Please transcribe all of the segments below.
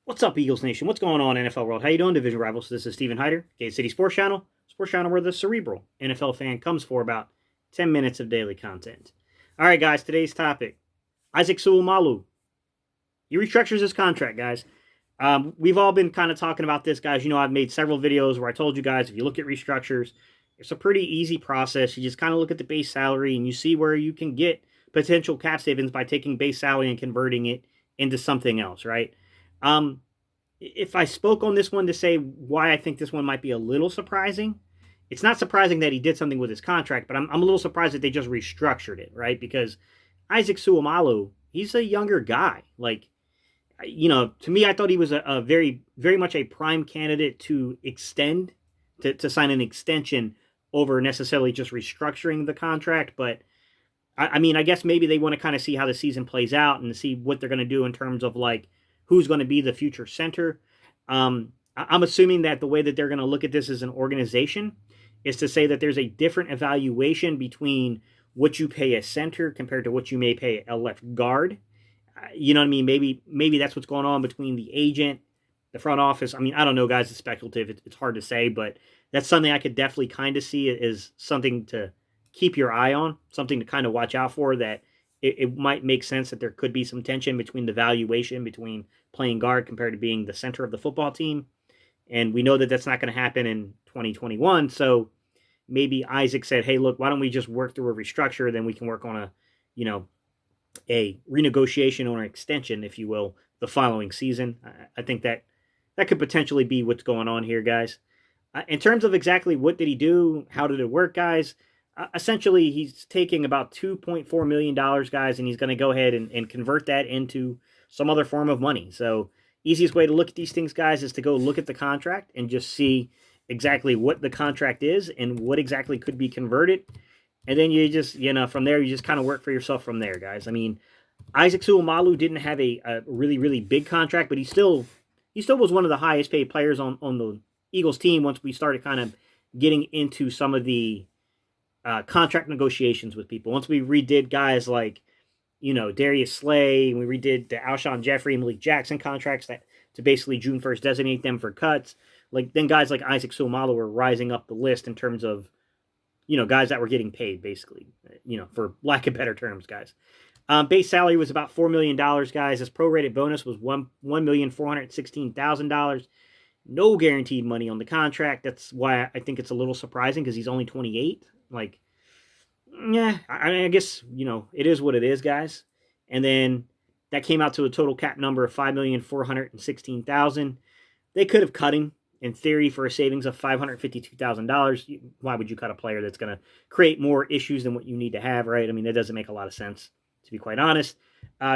What's up, Eagles Nation? What's going on, NFL world? How you doing, Division Rivals? This is Stephen Hyder, Gate City Sports Channel, where the cerebral NFL fan comes for about 10 minutes of daily content. All right, guys, today's topic, Isaac Seumalo. He restructures his contract, guys. We've all been kind of talking about this, guys. You know, I've made several videos where I told you guys, if you look at restructures, it's a pretty easy process. You just kind of look at the base salary and you see where you can get potential cap savings by taking base salary and converting it into something else, right? Um, if I spoke on this one to say why I think this one might be a little surprising, it's not surprising that he did something with his contract, but I'm a little surprised that they just restructured it, right? Because Isaac Seumalo, he's a younger guy. Like, you know, to me, I thought he was a very, very much a prime candidate to extend, to sign an extension over necessarily just restructuring the contract. But I mean, I guess maybe they want to kind of see how the season plays out and see what they're going to do in terms of like who's going to be the future center. I'm assuming that the way that they're going to look at this as an organization is to say that there's a different evaluation between what you pay a center compared to what you may pay a left guard. You know what I mean? Maybe that's what's going on between the agent, the front office. I mean, I don't know, guys. It's speculative. It's hard to say, but that's something I could definitely kind of see as something to keep your eye on, something to kind of watch out for. That it might make sense that there could be some tension between the valuation between playing guard compared to being the center of the football team. And we know that that's not going to happen in 2021. So maybe Isaac said, hey, look, why don't we just work through a restructure? Then we can work on you know, a renegotiation or an extension, if you will, the following season. I think that could potentially be what's going on here, guys. In terms of exactly what did he do, how did it work, guys? Essentially, he's taking about $2.4 million, guys, and he's going to go ahead and convert that into some other form of money. So easiest way to look at these things, guys, is to go look at the contract and just see exactly what the contract is and what exactly could be converted. And then you just, from there, you just kind of work for yourself from there, guys. I mean, Isaac Seumalo didn't have a really, really big contract, but he still was one of the highest paid players on the Eagles team once we started kind of getting into some of the contract negotiations with people. Once we redid guys like, Darius Slay, and we redid the Alshon Jeffrey and Malik Jackson contracts that to basically June 1st designate them for cuts. Like then guys like Isaac Seumalo were rising up the list in terms of, guys that were getting paid basically, for lack of better terms, guys. Base salary was about $4 million, guys. His prorated bonus was $1,416,000. No guaranteed money on the contract. That's why I think it's a little surprising because he's only 28. Like, yeah, I guess, it is what it is, guys. And then that came out to a total cap number of $5,416,000. They could have cut him in theory for a savings of $552,000. Why would you cut a player that's going to create more issues than what you need to have, right? I mean, that doesn't make a lot of sense, to be quite honest.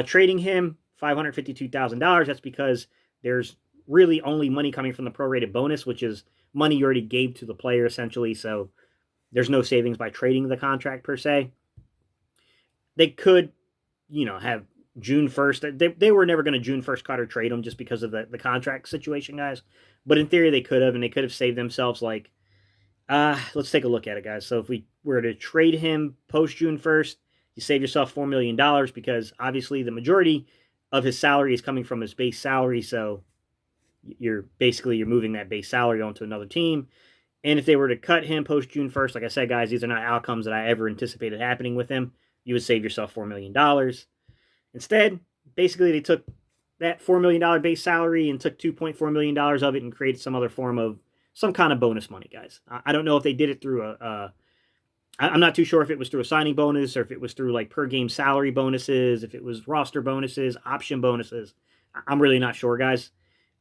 Trading him $552,000, that's because there's really only money coming from the prorated bonus, which is money you already gave to the player, essentially. So there's no savings by trading the contract, per se. They could, have June 1st. They were never going to June 1st cut or trade him just because of the contract situation, guys. But in theory, they could have, and they could have saved themselves like, let's take a look at it, guys. So if we were to trade him post June 1st, you save yourself $4 million because obviously the majority of his salary is coming from his base salary. So you're moving that base salary onto another team. And if they were to cut him post June 1st, like I said, guys, these are not outcomes that I ever anticipated happening with him. You would save yourself $4 million. Instead, basically, they took that $4 million base salary and took $2.4 million of it and created some other form of some kind of bonus money, guys. I don't know if they did it through I'm not too sure if it was through a signing bonus or if it was through like per game salary bonuses, if it was roster bonuses, option bonuses. I'm really not sure, guys.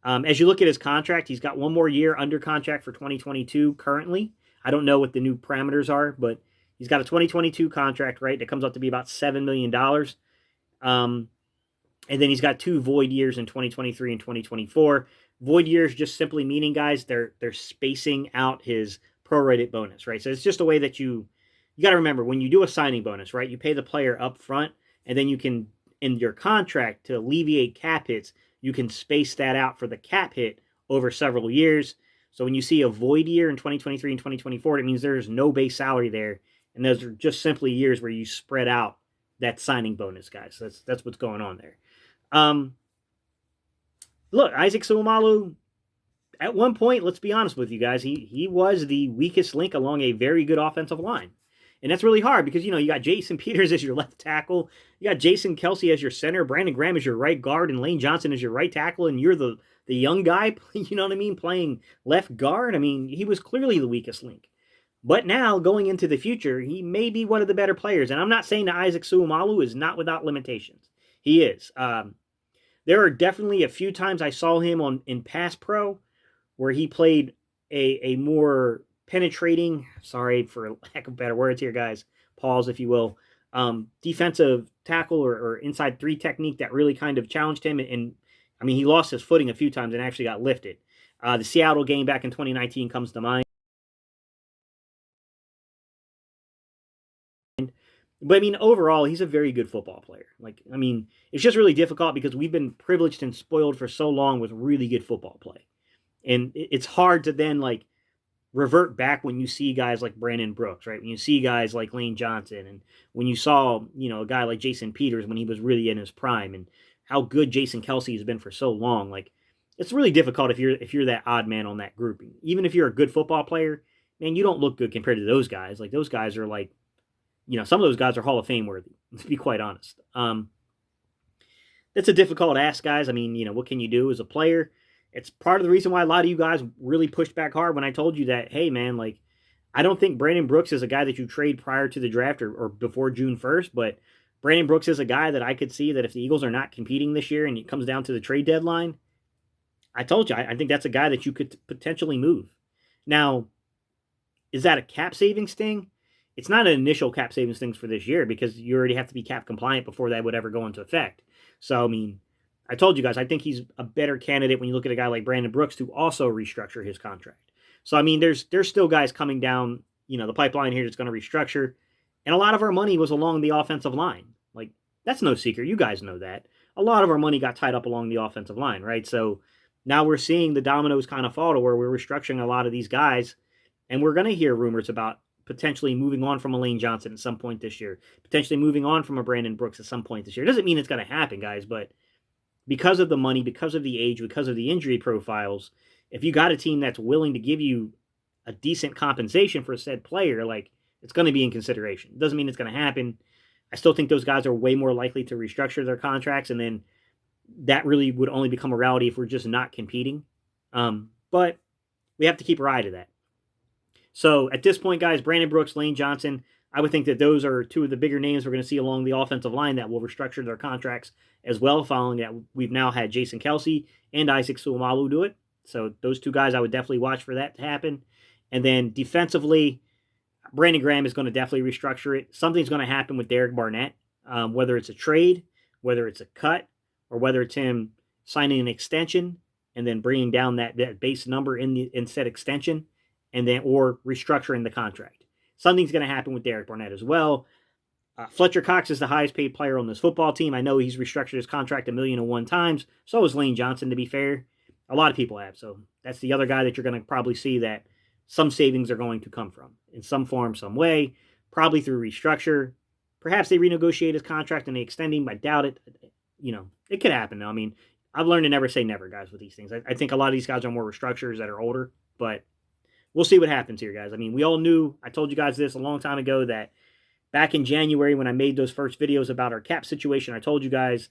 As you look at his contract, he's got one more year under contract for 2022 currently. I don't know what the new parameters are, but he's got a 2022 contract, right, that comes up to be about $7 million. And then he's got 2 void years in 2023 and 2024. Void years just simply meaning, guys, they're spacing out his prorated bonus, right? So it's just a way that you got to remember when you do a signing bonus, right? You pay the player up front, and then you can, in your contract, to alleviate cap hits, you can space that out for the cap hit over several years. So when you see a void year in 2023 and 2024, it means there's no base salary there, and those are just simply years where you spread out that signing bonus, guys. That's what's going on there. look, Isaac Seumalo, at one point, let's be honest with you guys, he was the weakest link along a very good offensive line. And that's really hard because, you got Jason Peters as your left tackle. You got Jason Kelsey as your center. Brandon Graham as your right guard. And Lane Johnson as your right tackle. And you're the young guy, you know what I mean, playing left guard. I mean, he was clearly the weakest link. But now, going into the future, he may be one of the better players. And I'm not saying that Isaac Seumalo is not without limitations. He is. There are definitely a few times I saw him in pass pro where he played a more penetrating, sorry for lack of better words here, guys, pause if you will, defensive tackle or inside three technique that really kind of challenged him. And I mean, he lost his footing a few times and actually got lifted. The Seattle game back in 2019 comes to mind. But I mean, overall, he's a very good football player. Like, I mean, it's just really difficult because we've been privileged and spoiled for so long with really good football play. And it's hard to then, like, revert back when you see guys like Brandon Brooks, right? When you see guys like Lane Johnson, and when you saw, a guy like Jason Peters when he was really in his prime, and how good Jason Kelsey has been for so long. Like, it's really difficult if you're that odd man on that grouping. Even if you're a good football player, man, you don't look good compared to those guys. Like, those guys are like, some of those guys are Hall of Fame worthy, to be quite honest. It's a difficult ask, guys. I mean, what can you do as a player? It's part of the reason why a lot of you guys really pushed back hard when I told you that, hey, man, like, I don't think Brandon Brooks is a guy that you trade prior to the draft or before June 1st, but Brandon Brooks is a guy that I could see that if the Eagles are not competing this year and it comes down to the trade deadline, I told you, I think that's a guy that you could potentially move. Now, is that a cap savings thing? It's not an initial cap savings thing for this year because you already have to be cap compliant before that would ever go into effect. So, I mean, I told you guys, I think he's a better candidate when you look at a guy like Brandon Brooks to also restructure his contract. So, I mean, there's still guys coming down, the pipeline here that's going to restructure. And a lot of our money was along the offensive line. Like, that's no secret. You guys know that. A lot of our money got tied up along the offensive line, right? So now we're seeing the dominoes kind of fall to where we're restructuring a lot of these guys. And we're going to hear rumors about potentially moving on from a Lane Johnson at some point this year, potentially moving on from a Brandon Brooks at some point this year. It doesn't mean it's going to happen, guys, but because of the money, because of the age, because of the injury profiles, if you got a team that's willing to give you a decent compensation for a said player, like, it's going to be in consideration. It doesn't mean it's going to happen. I still think those guys are way more likely to restructure their contracts, and then that really would only become a reality if we're just not competing. But we have to keep our eye to that. So at this point, guys, Brandon Brooks, Lane Johnson, I would think that those are two of the bigger names we're going to see along the offensive line that will restructure their contracts as well, following that we've now had Jason Kelsey and Isaac Seumalo do it. So those two guys, I would definitely watch for that to happen. And then defensively, Brandon Graham is going to definitely restructure it. Something's going to happen with Derek Barnett, whether it's a trade, whether it's a cut, or whether it's him signing an extension and then bringing down that base number in said extension, and then or restructuring the contract. Something's going to happen with Derek Barnett as well. Fletcher Cox is the highest paid player on this football team. I know he's restructured his contract 1,000,001 times. So is Lane Johnson, to be fair. A lot of people have. So that's the other guy that you're going to probably see that some savings are going to come from in some form, some way, probably through restructure. Perhaps they renegotiate his contract and they extend him. I doubt it. It could happen, though. I mean, I've learned to never say never, guys, with these things. I think a lot of these guys are more restructurers that are older, but we'll see what happens here, guys. I mean, we all knew, I told you guys this a long time ago, that back in January when I made those first videos about our cap situation, I told you guys,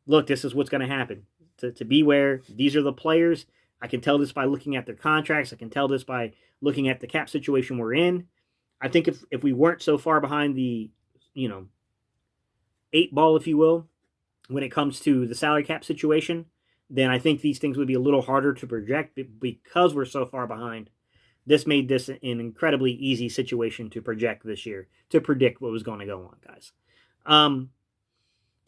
look, this is what's going to happen. To beware, these are the players. I can tell this by looking at their contracts. I can tell this by looking at the cap situation we're in. I think if we weren't so far behind the, 8 ball, if you will, when it comes to the salary cap situation, then I think these things would be a little harder to project because we're so far behind. This made this an incredibly easy situation to project this year, to predict what was going to go on, guys.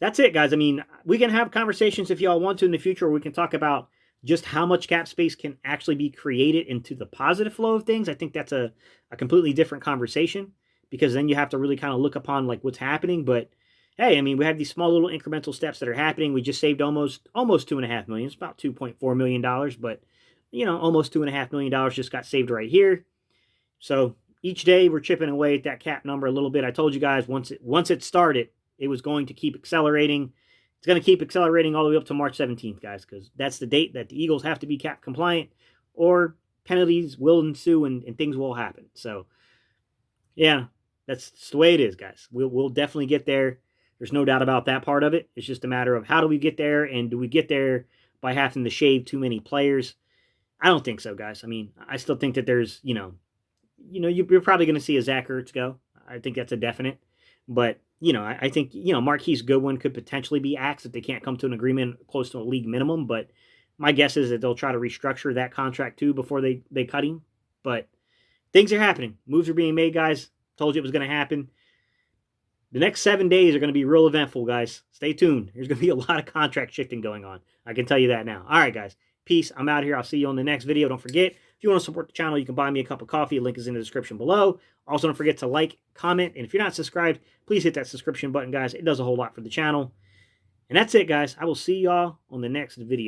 That's it, guys. I mean, we can have conversations if y'all want to in the future, where we can talk about just how much cap space can actually be created into the positive flow of things. I think that's a completely different conversation, because then you have to really kind of look upon like what's happening. But hey, I mean, we have these small little incremental steps that are happening. We just saved almost $2.5 million. It's about $2.4 million, but almost $2.5 million just got saved right here. So each day we're chipping away at that cap number a little bit. I told you guys once it started, it was going to keep accelerating. It's going to keep accelerating all the way up to March 17th, guys, because that's the date that the Eagles have to be cap compliant, or penalties will ensue and things will happen. So, yeah, that's the way it is, guys. We'll definitely get there. There's no doubt about that part of it. It's just a matter of how do we get there, and do we get there by having to shave too many players? I don't think so, guys. I mean, I still think that there's, you're probably going to see a Zach Ertz go. I think that's a definite. But, I think, Marquise Goodwin could potentially be axed if they can't come to an agreement close to a league minimum. But my guess is that they'll try to restructure that contract too before they cut him. But things are happening. Moves are being made, guys. Told you it was going to happen. The next 7 days are going to be real eventful, guys. Stay tuned. There's going to be a lot of contract shifting going on. I can tell you that now. All right, guys. Peace. I'm out here. I'll see you on the next video. Don't forget, if you want to support the channel, you can buy me a cup of coffee. Link is in the description below. Also, don't forget to like, comment, and if you're not subscribed, please hit that subscription button, guys. It does a whole lot for the channel. And that's it, guys. I will see y'all on the next video.